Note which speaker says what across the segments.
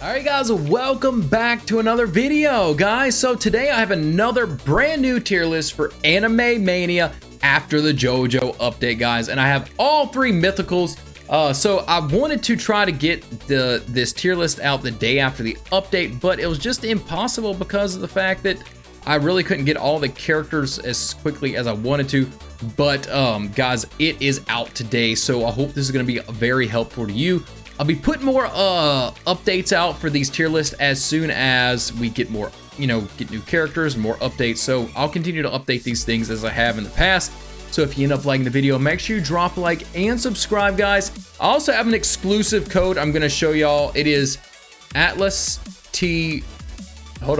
Speaker 1: Alright guys, welcome back to another video, guys. So today I have another brand new tier list for Anime Mania after the JoJo update, guys. And I have all three mythicals. So I wanted to try to get this tier list out the day after the update, but it was just impossible because of the fact that I really couldn't get all the characters as quickly as I wanted to. But guys, it is out today, so I hope this is going to be very helpful to you. I'll be putting more updates out for these tier lists as soon as we get more, get new characters and more updates. So I'll continue to update these things as I have in the past. So if you end up liking the video, make sure you drop a like and subscribe, guys. I also have an exclusive code I'm going to show y'all. It is AtlasZero,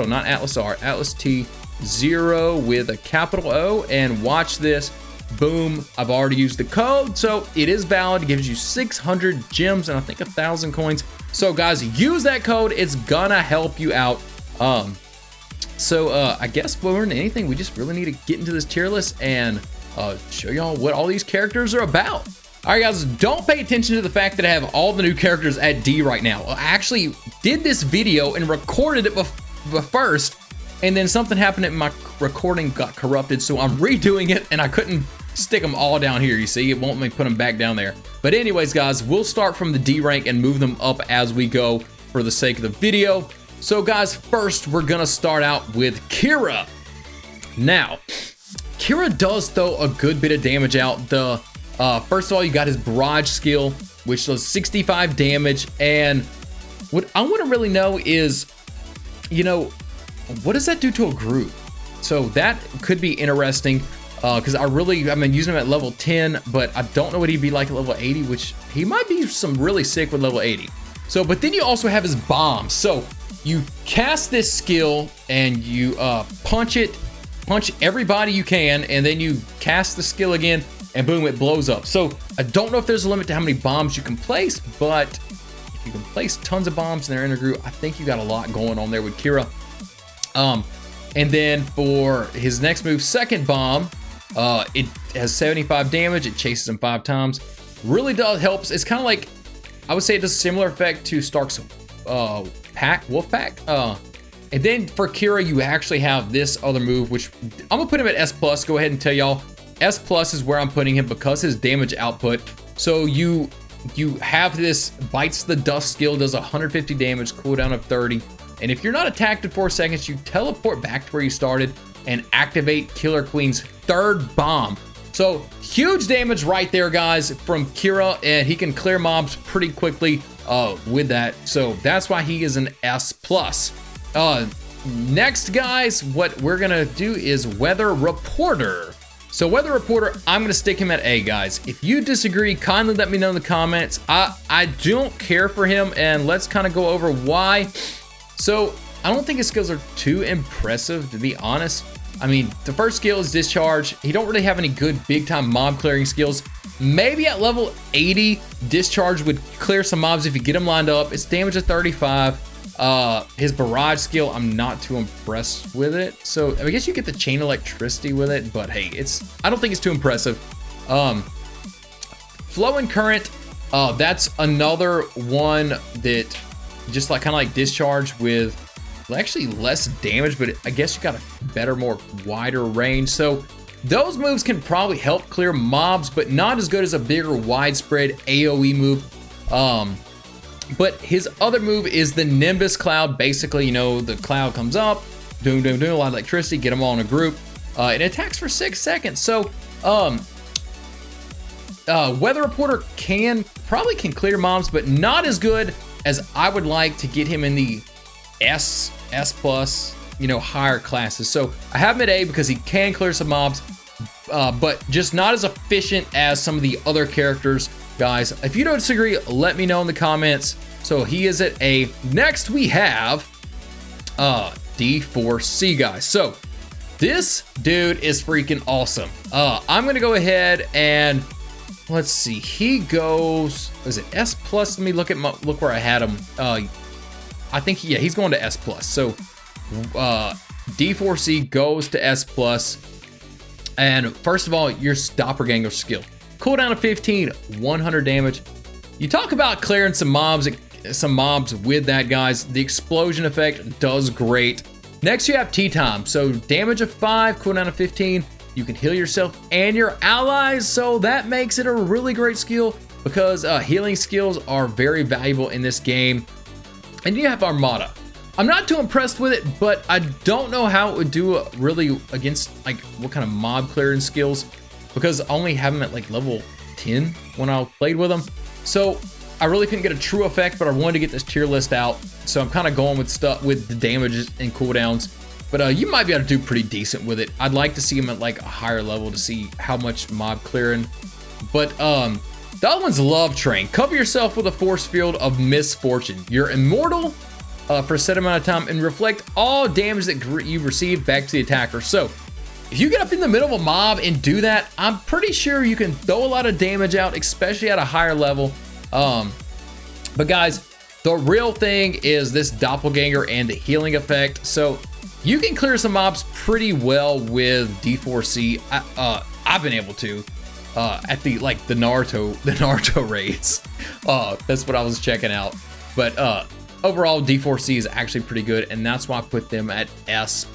Speaker 1: not AtlasR, AtlasZero with a capital O, and watch this. Boom, I've already used the code, so it is valid. It gives you 600 gems and I think 1,000 coins. So guys, use that code. It's gonna help you out. I guess more than anything, we just really need to get into this tier list and show y'all what all these characters are about. All right, guys, don't pay attention to the fact that I have all the new characters at D right now. I actually did this video and recorded it first, and then something happened and my recording got corrupted, so I'm redoing it, and I couldn't stick them all down here. You see, it won't let me put them back down there. But anyways, guys, we'll start from the D rank and move them up as we go for the sake of the video. So guys, first we're gonna start out with Kira. Now, Kira does throw a good bit of damage out. First of all, you got his barrage skill, which does 65 damage, and what I want to really know is, what does that do to a group? So that could be interesting, because I've been using him at level 10, but I don't know what he'd be like at level 80, which he might be really sick with level 80. So, but then you also have his bombs. So you cast this skill and you punch everybody you can, and then you cast the skill again, and boom, it blows up. So I don't know if there's a limit to how many bombs you can place, but if you can place tons of bombs in their inner group, I think you got a lot going on there with Kira. And then for his next move, second bomb, it has 75 damage. It chases him 5 times. Really helps. It's kind of like, I would say it does a similar effect to Stark's wolf pack. And then for Kira, you actually have this other move, which I'm gonna put him at S+. Go ahead and tell y'all, S+ is where I'm putting him because his damage output. So you have this bites the dust skill, does 150 damage, cooldown of 30. And if you're not attacked in 4 seconds, you teleport back to where you started and activate Killer Queen's third bomb. So huge damage right there, guys, from Kira, and he can clear mobs pretty quickly with that. So that's why he is an S+. Next, guys, what we're gonna do is Weather Reporter. So Weather Reporter, I'm gonna stick him at A, guys. If you disagree, kindly let me know in the comments. I don't care for him, and let's kind of go over why. So I don't think his skills are too impressive, to be honest. I mean, the first skill is Discharge. He don't really have any good big time mob clearing skills. Maybe at level 80, Discharge would clear some mobs if you get him lined up. It's damage of 35. His barrage skill, I'm not too impressed with it. So I guess you get the chain electricity with it, but hey, I don't think it's too impressive. Flow and Current, that's another one that just kind of like Discharge with actually less damage, but I guess you got a better, more wider range. So those moves can probably help clear mobs, but not as good as a bigger widespread AoE move. But his other move is the Nimbus Cloud. Basically, the cloud comes up, doom, doom, doom, a lot of electricity, get them all in a group. It attacks for 6 seconds. So Weather Reporter probably can clear mobs, but not as good as I would like to get him in the S+, higher classes. So I have him at A because he can clear some mobs, but just not as efficient as some of the other characters, guys. If you don't disagree, let me know in the comments. So he is at A. Next we have D4C, guys. So this dude is freaking awesome. I'm gonna go ahead and let's see. He goes, is it S+? Let me look where I had him. I think he's going to S+. So D4C goes to S+. And first of all, your Doppelganger skill. Cooldown of 15, 100 damage. You talk about clearing some mobs. some mobs with that, guys. The explosion effect does great. Next, you have tea time. So damage of 5, cooldown of 15. You can heal yourself and your allies. So that makes it a really great skill because healing skills are very valuable in this game. And you have Armada. I'm not too impressed with it, but I don't know how it would do really against like what kind of mob clearing skills, because I only have him at like level 10 when I played with him. So I really couldn't get a true effect, but I wanted to get this tier list out. So I'm kind of going with stuff with the damages and cooldowns. But you might be able to do pretty decent with it. I'd like to see him at like a higher level to see how much mob clearing. But the other one's Love Train. Cover yourself with a force field of misfortune. You're immortal for a set amount of time and reflect all damage that you receive back to the attacker. So if you get up in the middle of a mob and do that, I'm pretty sure you can throw a lot of damage out, especially at a higher level. But guys, the real thing is this doppelganger and the healing effect. So you can clear some mobs pretty well with D4C. I've been able to at the Naruto raids. That's what I was checking out. But overall, D4C is actually pretty good, and that's why I put them at S+.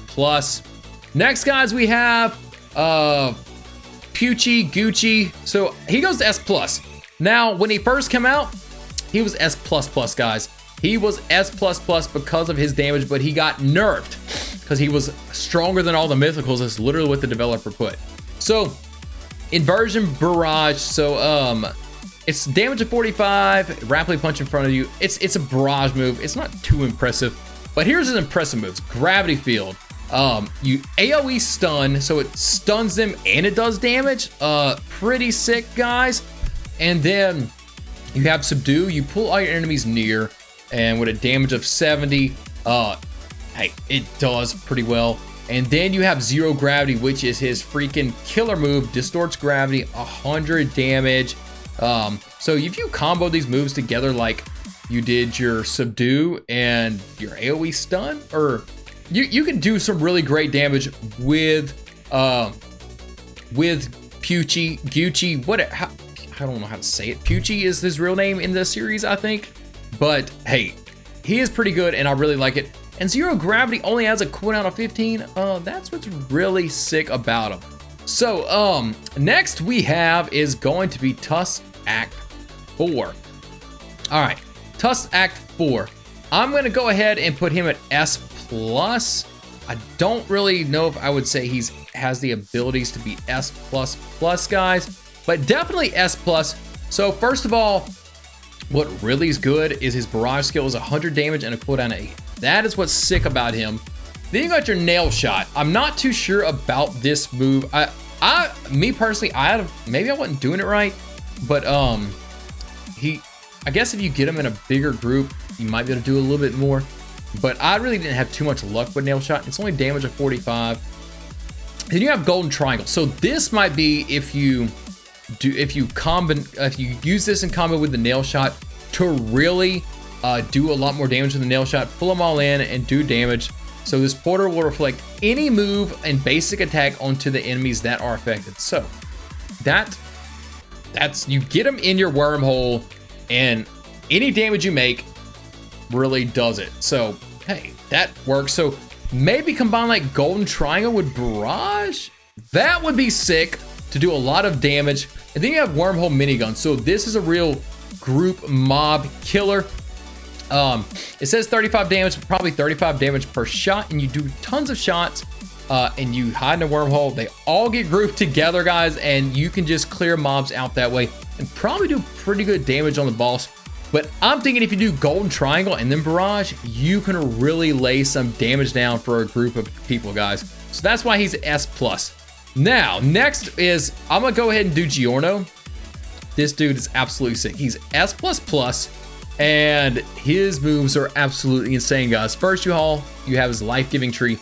Speaker 1: Next, guys, we have Pucci Gucci. So he goes to S+. Now, when he first came out, he was S++, guys. He was S++ because of his damage, but he got nerfed because he was stronger than all the mythicals. That's literally what the developer put. So, Inversion Barrage. So, it's damage of 45, rapidly punch in front of you. It's a barrage move. It's not too impressive, but here's his impressive moves. Gravity Field. You AoE stun, so it stuns them and it does damage. Pretty sick, guys. And then you have Subdue. You pull all your enemies near, and with a damage of 70, hey, it does pretty well. And then you have Zero Gravity, which is his freaking killer move. Distorts gravity, 100 damage. So if you combo these moves together like you did your Subdue and your AoE stun, or you can do some really great damage with Pucci, Gucci, I don't know how to say it. Pucci is his real name in this series, I think. But hey, he is pretty good and I really like it. And Zero Gravity only has a cooldown of 15. That's what's really sick about him. So next we have is going to be Tusk Act 4. All right, Tusk Act 4. I'm gonna go ahead and put him at S+. I don't really know if I would say he has the abilities to be S++, guys, but definitely S+. So first of all, what really is good is his barrage skill is 100 damage and a cooldown of 8. That is what's sick about him. Then you got your nail shot. I'm not too sure about this move. Me personally, maybe I wasn't doing it right, but I guess if you get him in a bigger group, you might be able to do a little bit more. But I really didn't have too much luck with nail shot. It's only damage of 45. Then you have Golden Triangle. So this might be if you use this in combo with the nail shot to really do a lot more damage with the nail shot. Pull them all in and do damage. So this portal will reflect any move and basic attack onto the enemies that are affected. So that's you get them in your wormhole, and any damage you make really does it. So hey, that works. So maybe combine like Golden Triangle with Barrage. That would be sick to do a lot of damage. And then you have Wormhole Minigun. So this is a real group mob killer. It says 35 damage, probably 35 damage per shot, and you do tons of shots, and you hide in a wormhole. They all get grouped together, guys, and you can just clear mobs out that way and probably do pretty good damage on the boss. But I'm thinking if you do Golden Triangle and then Barrage, you can really lay some damage down for a group of people, guys. So that's why he's S+. Now, next is, I'm gonna go ahead and do Giorno. This dude is absolutely sick. He's S++, and his moves are absolutely insane, guys. First you have his life-giving tree.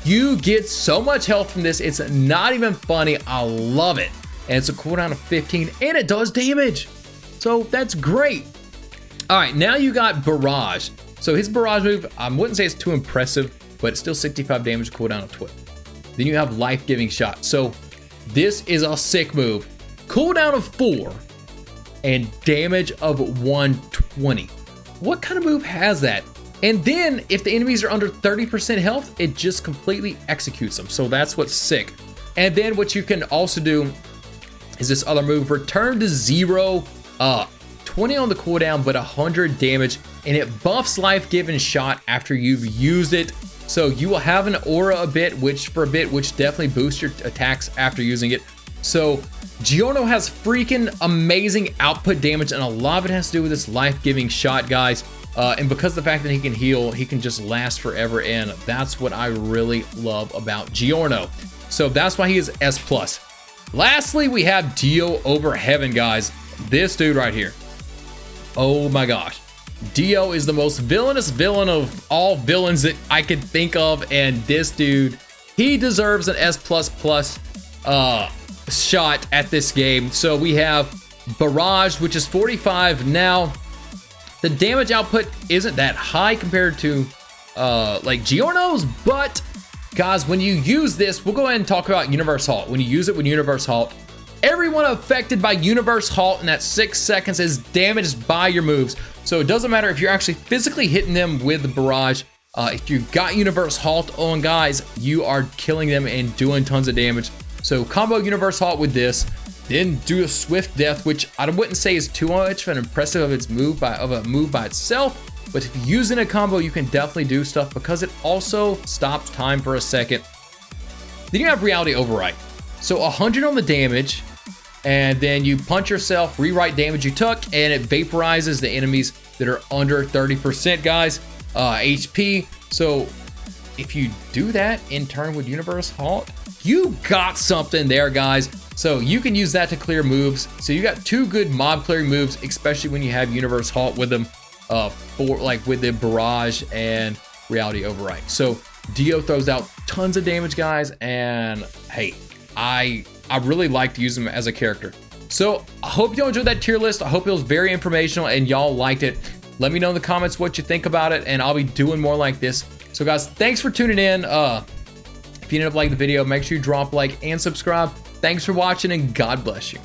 Speaker 1: You get so much health from this, it's not even funny. I love it. And it's a cooldown of 15, and it does damage. So that's great. All right, now you got Barrage. So his Barrage move, I wouldn't say it's too impressive, but it's still 65 damage, cooldown of 12. Then you have Life-Giving Shot. So this is a sick move. Cooldown of 4 and damage of 120. what kind of move has that? And then if the enemies are under 30% health, it just completely executes them. So that's what's sick. And then what you can also do is this other move, return to 0, 20 on the cooldown, but 100 damage, and it buffs life given shot after you've used it. So you will have an aura a bit, which definitely boosts your attacks after using it. So Giorno has freaking amazing output damage, and a lot of it has to do with this life-giving shot, guys. And because of the fact that he can heal, he can just last forever, and that's what I really love about Giorno. So that's why he is S+. Lastly, we have Dio over Heaven, guys. This dude right here. Oh my gosh. Dio is the most villainous villain of all villains that I could think of, and this dude, he deserves an S++ shot at this game. So we have Barrage, which is 45 now. The damage output isn't that high compared to like Giorno's, but guys, when you use this, we'll go ahead and talk about Universe Halt. When you use it with Universe Halt, everyone affected by Universe Halt in that 6 seconds is damaged by your moves. So it doesn't matter if you're actually physically hitting them with the Barrage. If you've got Universe Halt on, guys, you are killing them and doing tons of damage. So combo Universe Halt with this, then do a Swift Death, which I wouldn't say is too much of an impressive of a move by itself. But if you use it in a combo, you can definitely do stuff because it also stops time for a second. Then you have Reality Overwrite. So 100 on the damage, and then you punch yourself, rewrite damage you took, and it vaporizes the enemies that are under 30%, guys, HP. So if you do that in turn with Universe Halt, you got something there, guys. So you can use that to clear moves. So you got two good mob clearing moves, especially when you have Universe Halt with them, for like with the Barrage and Reality Overwrite. So Dio throws out tons of damage, guys, and hey, I really like to use him as a character. So I hope y'all enjoyed that tier list. I hope it was very informational and y'all liked it. Let me know in the comments what you think about it, and I'll be doing more like this. So guys, thanks for tuning in. If you ended up liking the video, make sure you drop a like and subscribe. Thanks for watching, and God bless you.